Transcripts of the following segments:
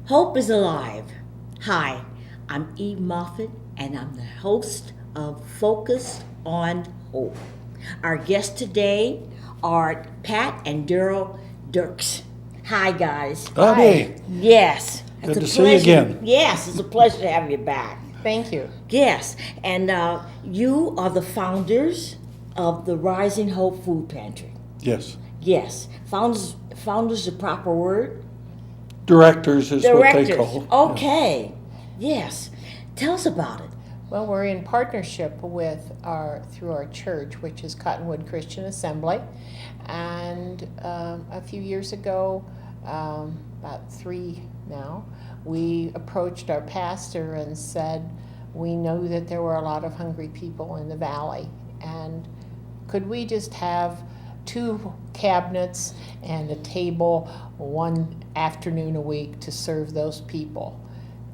Hope is alive. Hi, I'm Eve Moffat, and I'm the host of Focus on Hope. Our guests today are Pat and Darrell Dierks. Hi, guys. Howdy. Yes. Good to see you again. Yes, it's a pleasure to have you back. Thank you. Yes, and you are the founders of the Rising Hope Food Pantry. Yes. Yes, founders the proper word? Directors is what they call. Okay. Yes. Tell us about it. Well, we're in partnership through our church, which is Cottonwood Christian Assembly. And a few years ago, about 3 now, we approached our pastor and said, we know that there were a lot of hungry people in the valley. And could we just have 2 cabinets and a table one afternoon a week to serve those people?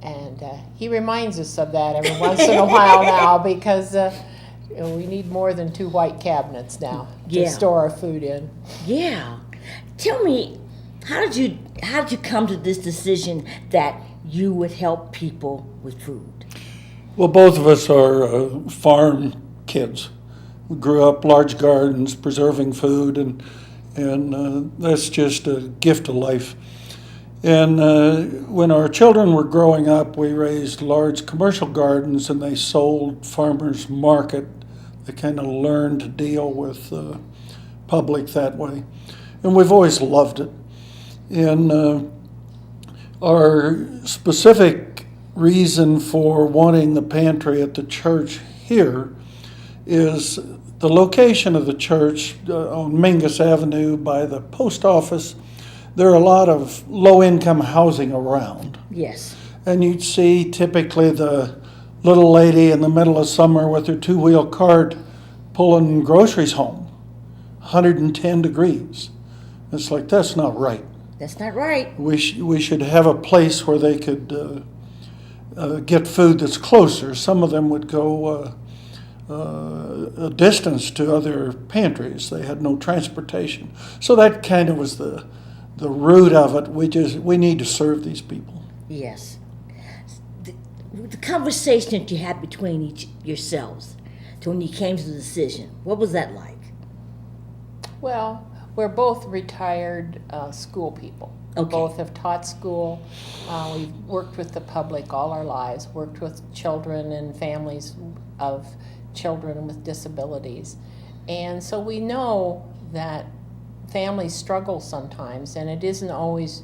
And he reminds us of that every once in a while now, because we need more than 2 white cabinets now to store our food in. Yeah. Tell me, how did you come to this decision that you would help people with food? Well, both of us are farm kids. We grew up large gardens, preserving food, and that's just a gift of life. And when our children were growing up, we raised large commercial gardens, and they sold farmers market. They kind of learned to deal with the public that way. And we've always loved it. And our specific reason for wanting the pantry at the church here is the location of the church on Mingus Avenue by the post office. There are a lot of low-income housing around. Yes. And you'd see typically the little lady in the middle of summer with her 2-wheel cart pulling groceries home, 110 degrees. It's like, that's not right. That's not right. We should have a place where they could get food that's closer. Some of them would go a distance to other pantries. They had no transportation. So that kind of was the root of it. We need to serve these people. Yes. The conversation that you had between yourselves to when you came to the decision, what was that like? Well, we're both retired school people. Okay. We both have taught school. We've worked with the public all our lives, worked with children and families of children with disabilities. And so we know that families struggle sometimes, and it isn't always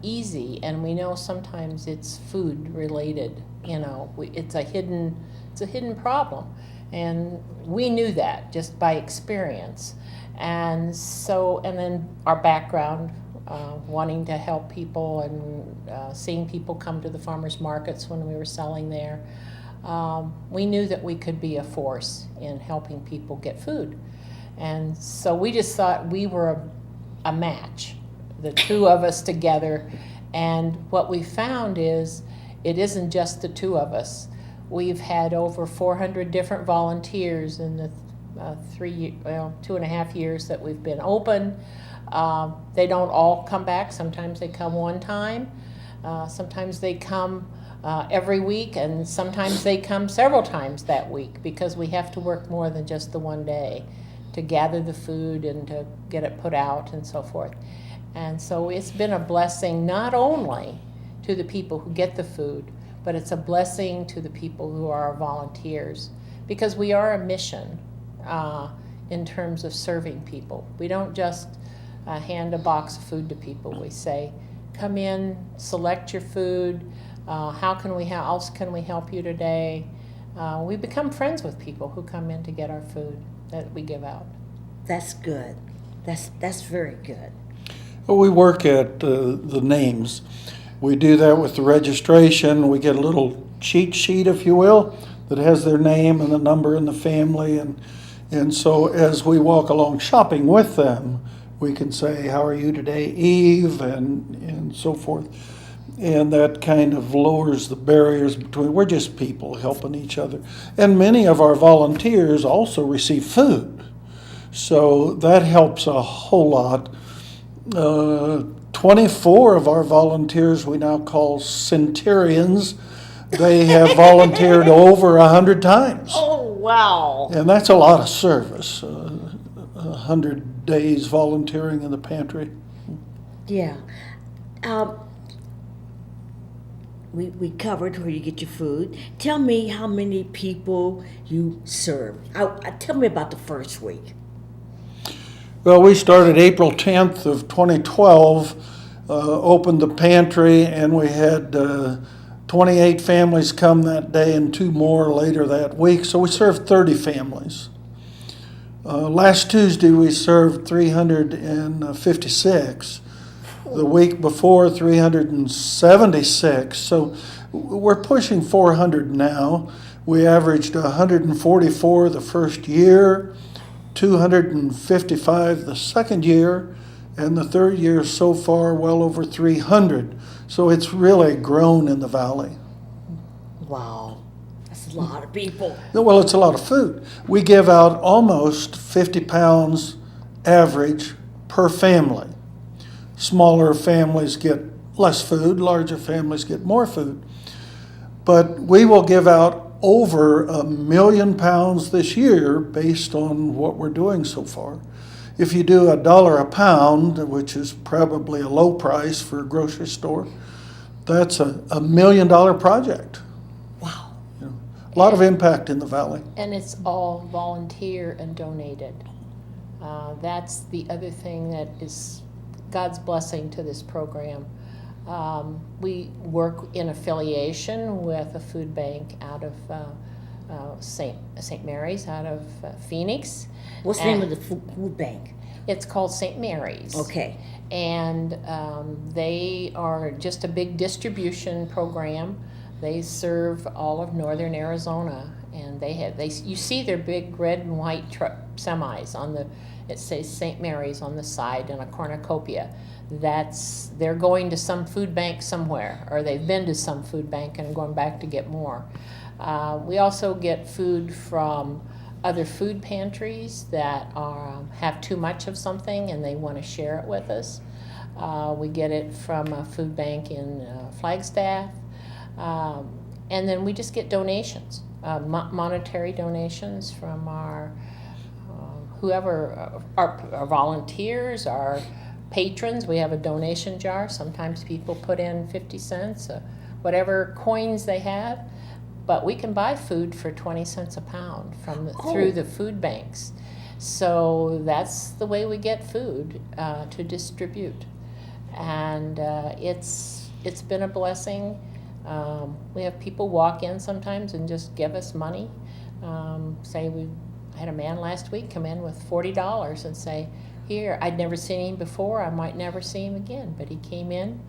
easy. And we know sometimes it's food related. It's a hidden problem, and we knew that just by experience. And then our background, wanting to help people and seeing people come to the farmers markets when we were selling there, we knew that we could be a force in helping people get food. And so we just thought we were a match, the 2 of us together. And what we found is it isn't just the 2 of us. We've had over 400 different volunteers in the 2.5 years that we've been open. They don't all come back. Sometimes they come one time. Sometimes they come every week, and sometimes they come several times that week, because we have to work more than just the one day to gather the food and to get it put out and so forth. And so it's been a blessing not only to the people who get the food, but it's a blessing to the people who are our volunteers, because we are a mission in terms of serving people. We don't just hand a box of food to people. We say, come in, select your food. How else can we help you today? We become friends with people who come in to get our food that we give out. That's good. That's very good. Well, we work at the names. We do that with the registration. We get a little cheat sheet, if you will, that has their name and the number and the family. And so as we walk along shopping with them, we can say, how are you today, Eve, and so forth. And that kind of lowers the barriers between, we're just people helping each other. And many of our volunteers also receive food. So that helps a whole lot. 24 of our volunteers we now call centurions. They have volunteered over 100 times. Oh, wow. And that's a lot of service, 100 days volunteering in the pantry. Yeah. Um, we covered where you get your food. Tell me how many people you serve. Tell me about the first week. Well, we started April 10th of 2012, opened the pantry, and we had 28 families come that day and 2 more later that week. So we served 30 families. Last Tuesday we served 356. The week before, 376. So we're pushing 400 now. We averaged 144 the first year, 255 the second year, and the third year so far well over 300. So it's really grown in the valley. Wow. That's a lot of people. Well, it's a lot of food. We give out almost 50 pounds average per family. Smaller families get less food, larger families get more food. But we will give out over 1 million pounds this year based on what we're doing so far. If you do $1 a pound, which is probably a low price for a grocery store, that's a $1 million project. Wow. You know, a lot of impact in the valley. And it's all volunteer and donated. That's the other thing that is God's blessing to this program. We work in affiliation with a food bank out of St. Mary's, out of Phoenix. What's the name of the food bank? It's called St. Mary's. Okay. And they are just a big distribution program. They serve all of northern Arizona, and you see their big red and white truck semis on the. It says St. Mary's on the side and a cornucopia. They're going to some food bank somewhere, or they've been to some food bank and going back to get more. We also get food from other food pantries that have too much of something and they want to share it with us. We get it from a food bank in Flagstaff. And then we just get donations, monetary donations from our whoever, our volunteers, our patrons. We have a donation jar. Sometimes people put in 50 cents, whatever coins they have. But we can buy food for 20 cents a pound through the food banks. So that's the way we get food to distribute. And it's been a blessing. We have people walk in sometimes and just give us money. I had a man last week come in with $40 and say, here, I'd never seen him before, I might never see him again. But he came in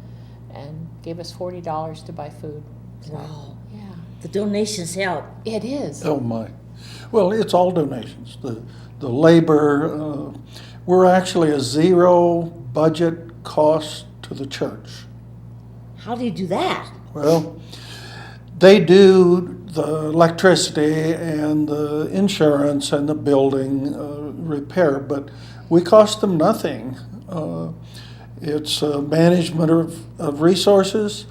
and gave us $40 to buy food. So, Wow. yeah. The donations help. It is. Oh my. Well, it's all donations. The labor, we're actually a zero budget cost to the church. How do you do that? Well, they do the electricity and the insurance and the building repair, but we cost them nothing. It's management of resources.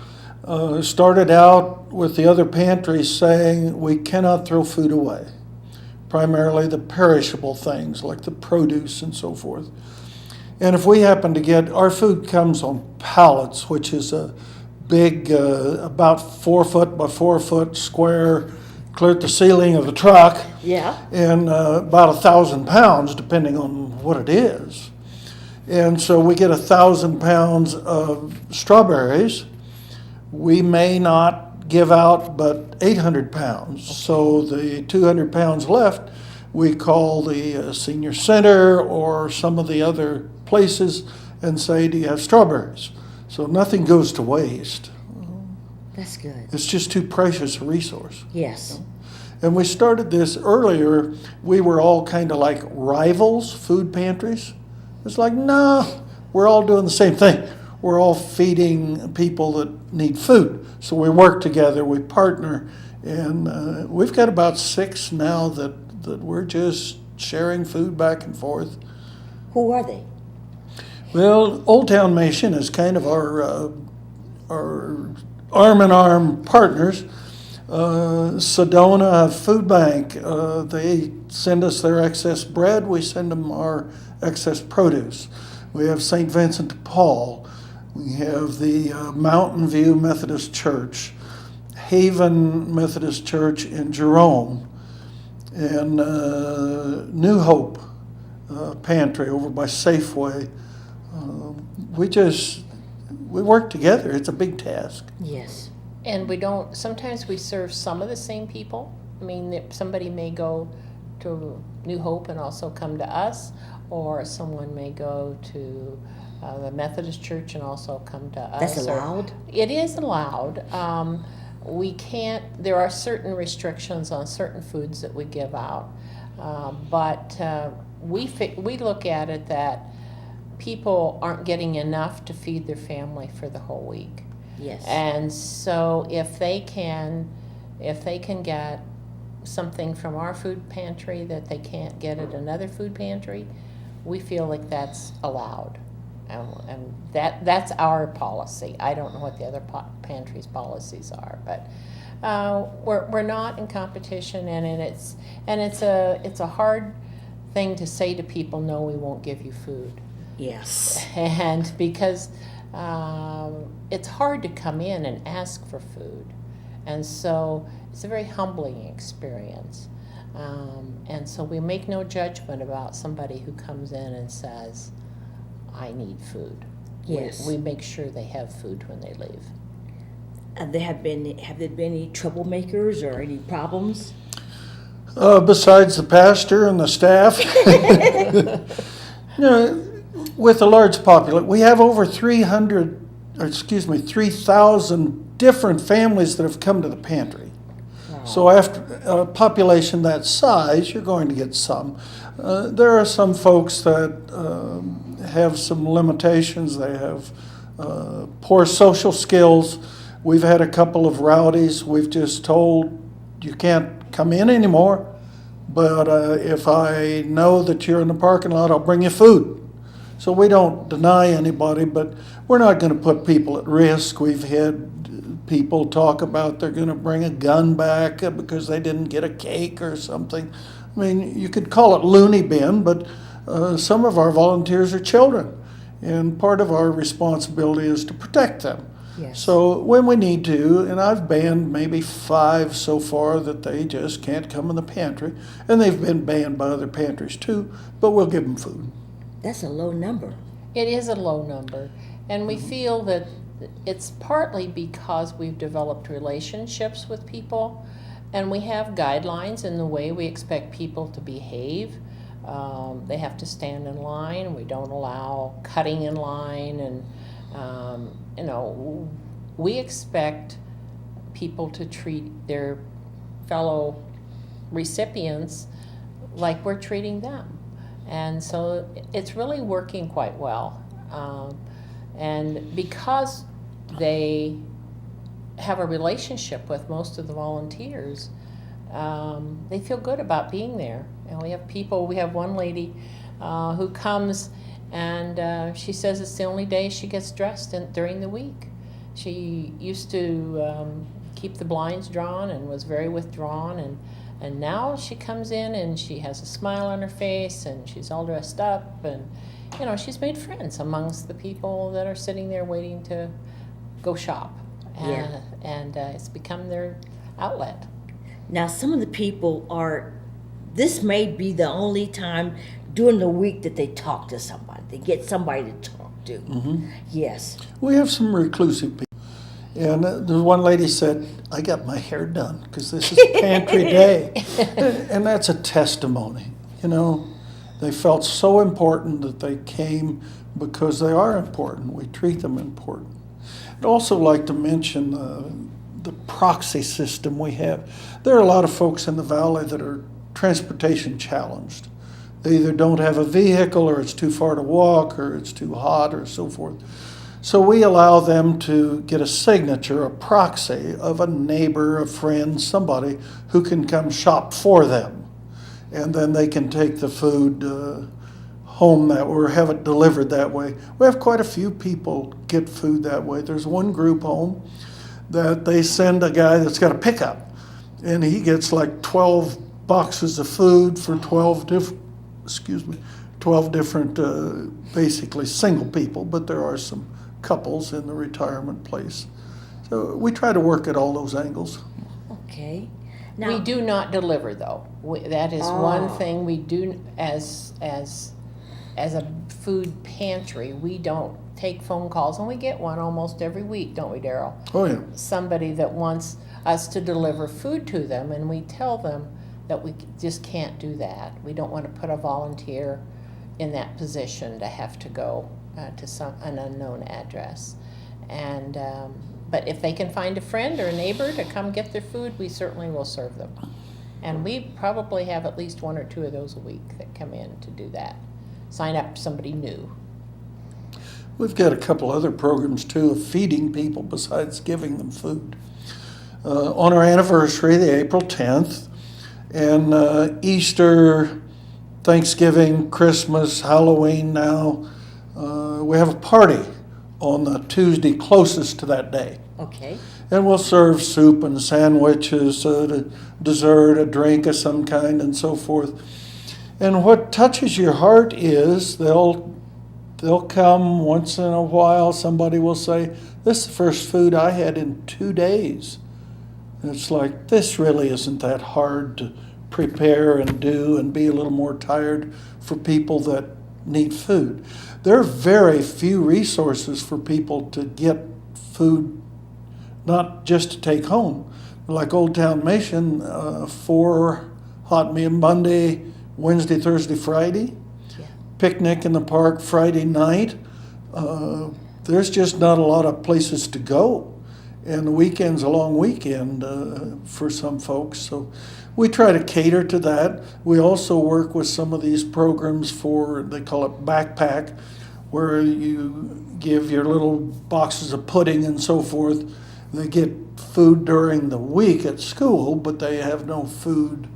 Started out with the other pantries saying we cannot throw food away, primarily the perishable things like the produce and so forth. And if we happen to get, our food comes on pallets, which is a big, about 4 foot by 4 foot square, cleared the ceiling of the truck, Yeah. and about 1,000 pounds, depending on what it is. And so we get 1,000 pounds of strawberries. We may not give out but 800 pounds. So the 200 pounds left, we call the senior center or some of the other places and say, do you have strawberries? So nothing goes to waste. That's good. It's just too precious a resource. Yes. And we started this earlier. We were all kind of like rivals, food pantries. It's like, no, we're all doing the same thing. We're all feeding people that need food. So we work together, we partner, and we've got about 6 now that we're just sharing food back and forth. Who are they? Well, Old Town Mission is kind of our arm-in-arm partners. Sedona Food Bank, they send us their excess bread, we send them our excess produce. We have St. Vincent de Paul, we have the Mountain View Methodist Church, Haven Methodist Church in Jerome, and New Hope Pantry over by Safeway. We work together. It's a big task. Yes. And sometimes we serve some of the same people. I mean, if somebody may go to New Hope and also come to us, or someone may go to the Methodist Church and also come to us. That's allowed? It is allowed. We can't, there are certain restrictions on certain foods that we give out. But we look at it that people aren't getting enough to feed their family for the whole week. Yes. And so if they can get something from our food pantry that they can't get at another food pantry, we feel like that's allowed. And that's our policy. I don't know what the other pantries' policies are, but we're not in competition, and it's a hard thing to say to people, no, we won't give you food. Yes. And because it's hard to come in and ask for food, and so it's a very humbling experience. And so we make no judgment about somebody who comes in and says, I need food. Yes. We make sure they have food when they leave. Have there been any troublemakers or any problems? Besides the pastor and the staff, with a large population, we have over 3,000 different families that have come to the pantry. Wow. So after a population that size, you're going to get some. There are some folks that have some limitations. They have poor social skills. We've had a couple of rowdies. We've just told, you can't come in anymore, but if I know that you're in the parking lot, I'll bring you food. So we don't deny anybody, but we're not going to put people at risk. We've had people talk about they're going to bring a gun back because they didn't get a cake or something. I mean, you could call it loony bin, but some of our volunteers are children, and part of our responsibility is to protect them. Yes. So when we need to, and I've banned maybe 5 so far that they just can't come in the pantry, and they've been banned by other pantries too, but we'll give them food. That's a low number. It is a low number, and we feel that it's partly because we've developed relationships with people, and we have guidelines in the way we expect people to behave. They have to stand in line. We don't allow cutting in line, and we expect people to treat their fellow recipients like we're treating them. And so it's really working quite well. And because they have a relationship with most of the volunteers, they feel good about being there. And we have one lady who comes, and she says it's the only day she gets dressed during the week. She used to keep the blinds drawn and was very withdrawn, and now she comes in and she has a smile on her face and she's all dressed up, and she's made friends amongst the people that are sitting there waiting to go shop. Yeah. And it's become their outlet. Now, some of the people this may be the only time during the week that they talk to somebody. They get somebody to talk to. Mm-hmm. Yes. We have some reclusive people. And the one lady said, I got my hair done because this is pantry day. And that's a testimony. They felt so important that they came because they are important. We treat them important. I'd also like to mention the proxy system we have. There are a lot of folks in the valley that are transportation challenged. They either don't have a vehicle, or it's too far to walk, or it's too hot, or so forth. So we allow them to get a signature, a proxy of a neighbor, a friend, somebody who can come shop for them. And then they can take the food home that or have it delivered that way. We have quite a few people get food that way. There's one group home that they send a guy that's got a pickup, and he gets like 12 boxes of food for 12 different basically single people, but there are some couples in the retirement place. So we try to work at all those angles. Okay. We do not deliver, though. That is one Oh. thing we do as a food pantry. We don't take phone calls, and we get one almost every week, don't we, Darrell? Oh yeah. Somebody that wants us to deliver food to them, and we tell them that we just can't do that. We don't want to put a volunteer in that position to have to go to an unknown address. And but if they can find a friend or a neighbor to come get their food, we certainly will serve them. And we probably have at least one or two of those a week that come in to do that. Sign up somebody new. We've got a couple other programs too of feeding people besides giving them food. On our anniversary, the April 10th, and Easter, Thanksgiving, Christmas, Halloween now, we have a party on the Tuesday closest to that day. Okay. And we'll serve soup and sandwiches, a dessert, a drink of some kind, and so forth. And what touches your heart is they'll come once in a while. Somebody will say, "This is the first food I had in 2 days." And it's like, this really isn't that hard to prepare and do and be a little more tired for people that need food. There are very few resources for people to get food, not just to take home. Like Old Town Mission, 4 hot meal Monday, Wednesday, Thursday, Friday. Yeah. Picnic in the park Friday night. There's just not a lot of places to go. And the weekend's a long weekend for some folks. So we try to cater to that. We also work with some of these programs for, they call it backpack, where you give your little boxes of pudding and so forth. They get food during the week at school, but they have no food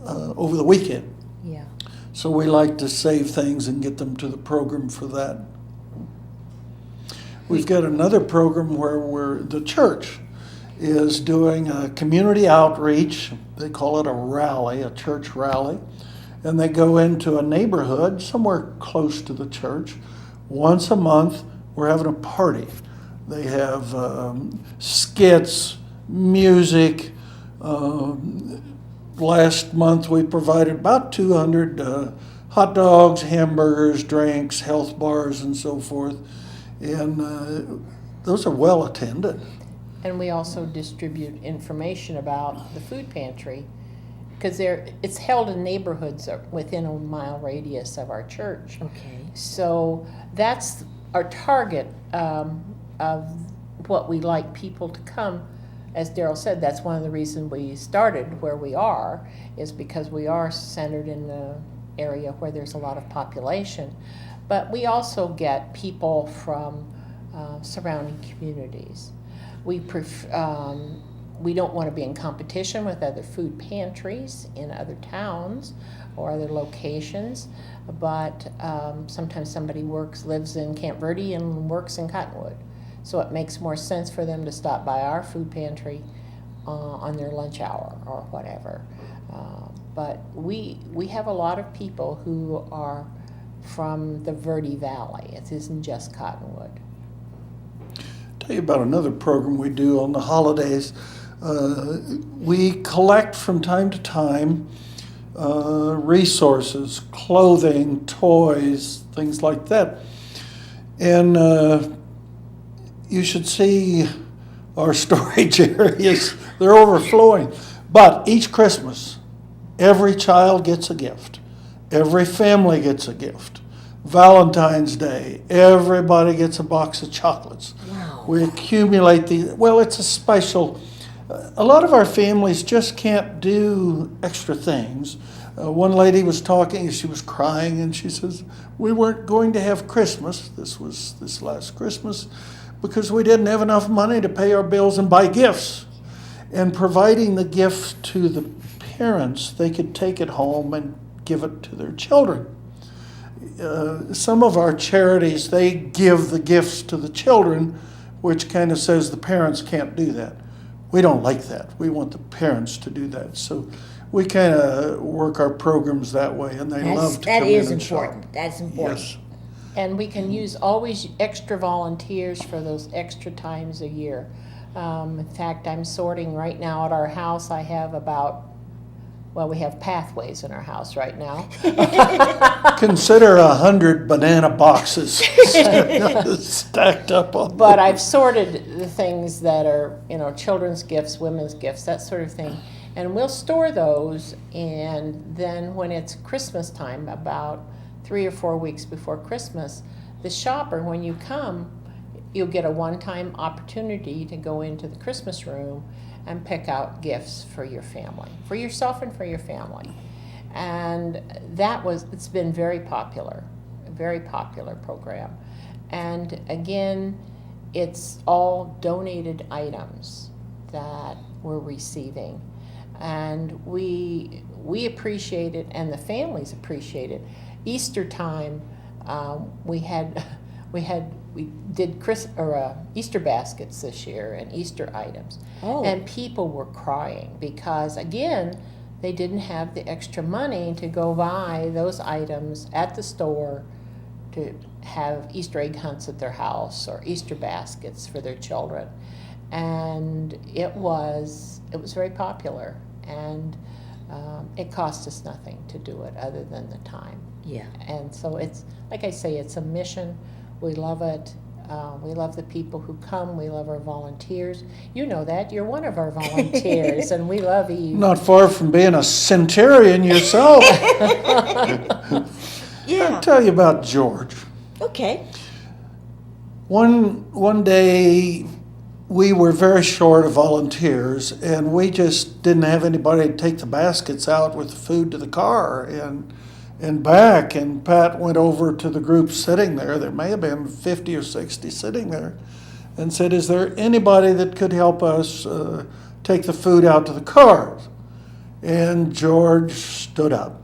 over the weekend. Yeah. So we like to save things and get them to the program for that. We've got another program where the church is doing a community outreach. They call it a rally, a church rally. And they go into a neighborhood somewhere close to the church. Once a month, we're having a party. They have skits, music. Last month we provided about 200 hot dogs, hamburgers, drinks, health bars, and so forth. And those are well attended. And we also distribute information about the food pantry, because it's held in neighborhoods within a mile radius of our church. Okay. So that's our target of what we like people to come. As Darrell said, that's one of the reasons we started where we are, is because we are centered in the area where there's a lot of population. But we also get people from surrounding communities. We don't want to be in competition with other food pantries in other towns or other locations, but sometimes somebody lives in Camp Verde and works in Cottonwood. So it makes more sense for them to stop by our food pantry on their lunch hour or whatever. But we have a lot of people who are from the Verde Valley. It isn't just Cottonwood. Tell you about another program we do on the holidays. We collect from time to time resources, clothing, toys, things like that. And you should see our storage areas. They're overflowing. But each Christmas, every child gets a gift. Every family gets a gift. Valentine's Day, everybody gets a box of chocolates. Wow. We accumulate these. Well, it's a special. A lot of our families just can't do extra things. One lady was talking, she was crying, and she says, "We weren't going to have Christmas." This was this last Christmas, because we didn't have enough money to pay our bills and buy gifts. And providing the gift to the parents, they could take it home and give it to their children. some of our charities, they give the gifts to the children, which kind of says the parents can't do that. We don't like that. We want the parents to do that. So we kind of work our programs that way, and they love to come in and shop. That's important. Yes. And we can use always extra volunteers for those extra times a year. In fact, I'm sorting right now at our house. I have we have pathways in our house right now. Consider 100 banana boxes stacked up on. But I've sorted the things that are, children's gifts, women's gifts, that sort of thing. And we'll store those, and then when it's Christmas time, about 3 or 4 weeks before Christmas, the shopper, when you come, you'll get a one-time opportunity to go into the Christmas room and pick out gifts for your family, for yourself and for your family. And it's been very popular, a very popular program. And again, it's all donated items that we're receiving. And we appreciate it, and the families appreciate it. Easter time, we did Easter baskets this year and Easter items. Oh. And people were crying because, again, they didn't have the extra money to go buy those items at the store to have Easter egg hunts at their house or Easter baskets for their children. And it was very popular, and it cost us nothing to do it other than the time. Yeah. And so it's, like I say, it's a mission. We love it. We love the people who come. We love our volunteers. You know that. You're one of our volunteers, and we love you. Not far from being a centurion yourself. Yeah. I'll tell you about George. Okay. One day, we were very short of volunteers, and we just didn't have anybody to take the baskets out with the food to the car and back. And Pat went over to the group sitting there. There may have been 50 or 60 sitting there, and said, "Is there anybody that could help us take the food out to the cars?" And George stood up,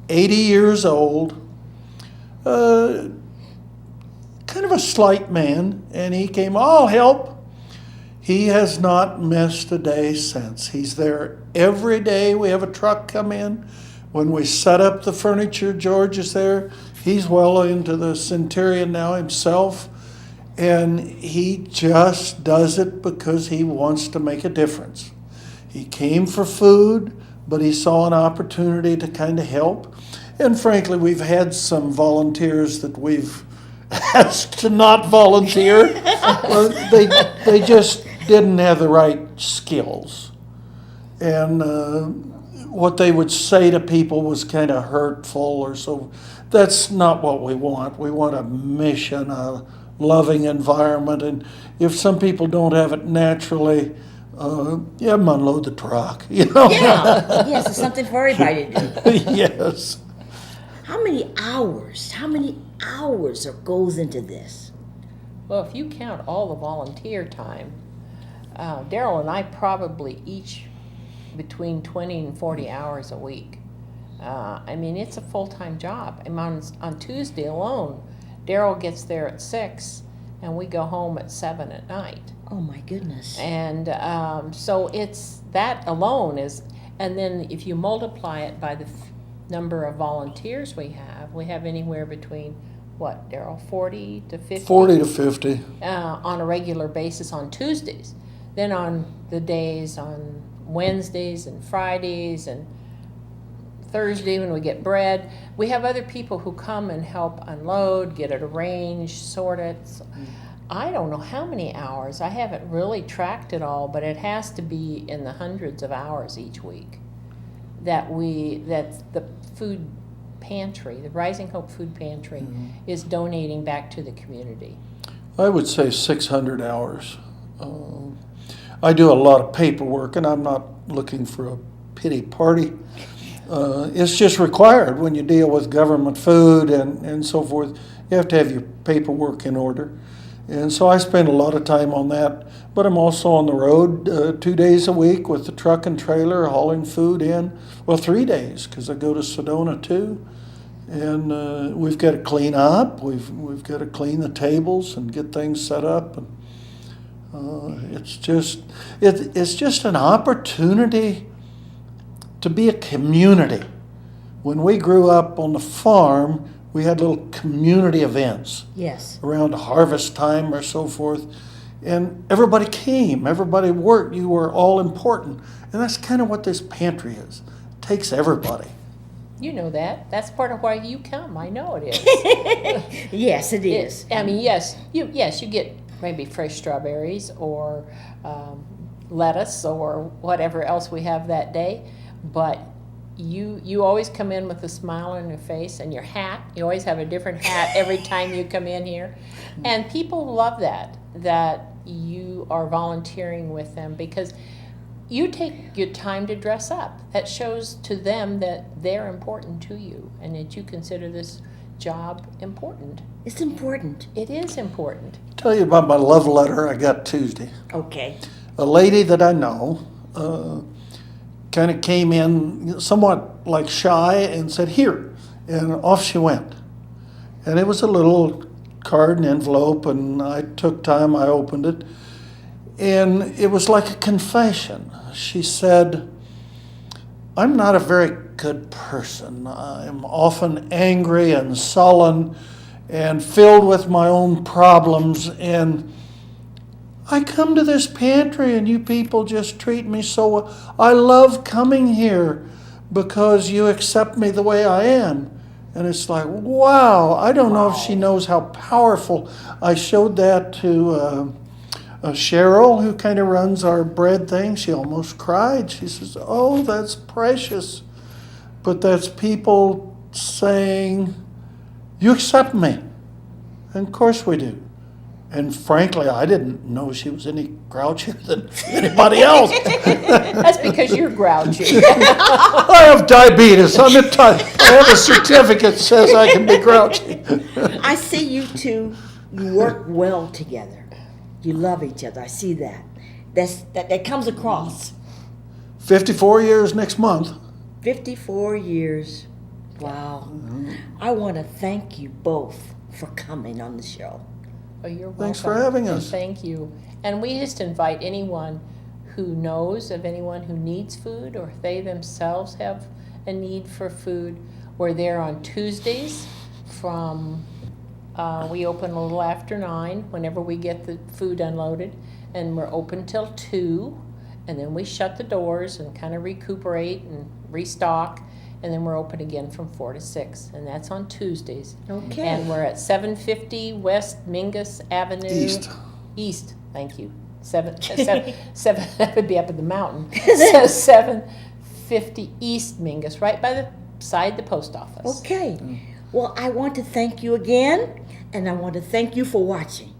80 years old, kind of a slight man, and he came, "I'll help." He has not missed a day since. He's there every day. We have a truck come in. When we set up the furniture, George is there. He's well into the centurion now himself. And he just does it because he wants to make a difference. He came for food, but he saw an opportunity to kind of help. And frankly, we've had some volunteers that we've asked to not volunteer. Well, they just didn't have the right skills. And what they would say to people was kind of hurtful or so. That's not what we want. We want a mission, a loving environment. And if some people don't have it naturally, have them unload the truck, Yeah. Yes, it's something for everybody to do. Yes. How many hours goes into this? Well, if you count all the volunteer time, Darrell and I probably each between 20 and 40 hours a week. It's a full-time job. On Tuesday alone, Darrell gets there at 6, and we go home at 7 at night. Oh my goodness. And so it's that alone is, and then if you multiply it by the number of volunteers we have anywhere between, what, Darrell, 40 to 50? 40 to 50. On a regular basis on Tuesdays. Then on the days on Wednesdays and Fridays and Thursday when we get bread, we have other people who come and help unload, get it arranged, sort it. So I don't know how many hours. I haven't really tracked it all, but it has to be in the hundreds of hours each week that the food pantry, the Rising Hope Food Pantry, is donating back to the community. I would say 600 hours. I do a lot of paperwork, and I'm not looking for a pity party. It's just required when you deal with government food and so forth. You have to have your paperwork in order. And so I spend a lot of time on that. But I'm also on the road 2 days a week with the truck and trailer hauling food in. Well, 3 days, because I go to Sedona too. and we've got to clean up. We've got to clean the tables and get things set up, and it's just an opportunity to be a community. When we grew up on the farm, we had little community events Yes. around harvest time or so forth, and everybody came, everybody worked. You were all important, and that's kind of what this pantry is. It takes everybody. You know that. That's part of why you come. I know it is. Yes, it is. I mean, yes, you get maybe fresh strawberries or lettuce or whatever else we have that day, but you always come in with a smile on your face, and your hat. You always have a different hat every time you come in here, and people love that you are volunteering with them because you take your time to dress up. That shows to them that they're important to you and that you consider this job important. It's important. It is important. Tell you about my love letter I got Tuesday. Okay. A lady that I know kind of came in somewhat like shy and said, "Here," and off she went. And it was a little card and envelope, and I took time, I opened it, and it was like a confession. She said, "I'm not a very good person. I'm often angry and sullen and filled with my own problems, and I come to this pantry and you people just treat me so well. I love coming here because you accept me the way I am." And it's like, wow, I don't know if she knows how powerful. I showed that to Cheryl, who kind of runs our bread thing. She almost cried. She says, "Oh, that's precious." But that's people saying, "You accept me." And of course we do. And frankly, I didn't know she was any grouchier than anybody else. That's because you're grouchy. I have diabetes. I have a certificate that says I can be grouchy. I see you two, you work well together. You love each other. I see that. That comes across. 54 years next month. 54 years. Wow. I want to thank you both for coming on the show. Oh, you're welcome. Thanks for having And us. thank you. And we just invite anyone who knows of anyone who needs food, or if they themselves have a need for food. We're there on Tuesdays from, we open a little after 9 whenever we get the food unloaded, and we're open till 2, and then we shut the doors and kind of recuperate and restock, and then we're open again from 4 to 6, and that's on Tuesdays. Okay. And we're at 750 West Mingus Avenue. East. Thank you. Seven, that would be up in the mountain. So 750 East Mingus, right beside the post office. Okay. Well, I want to thank you again, and I want to thank you for watching.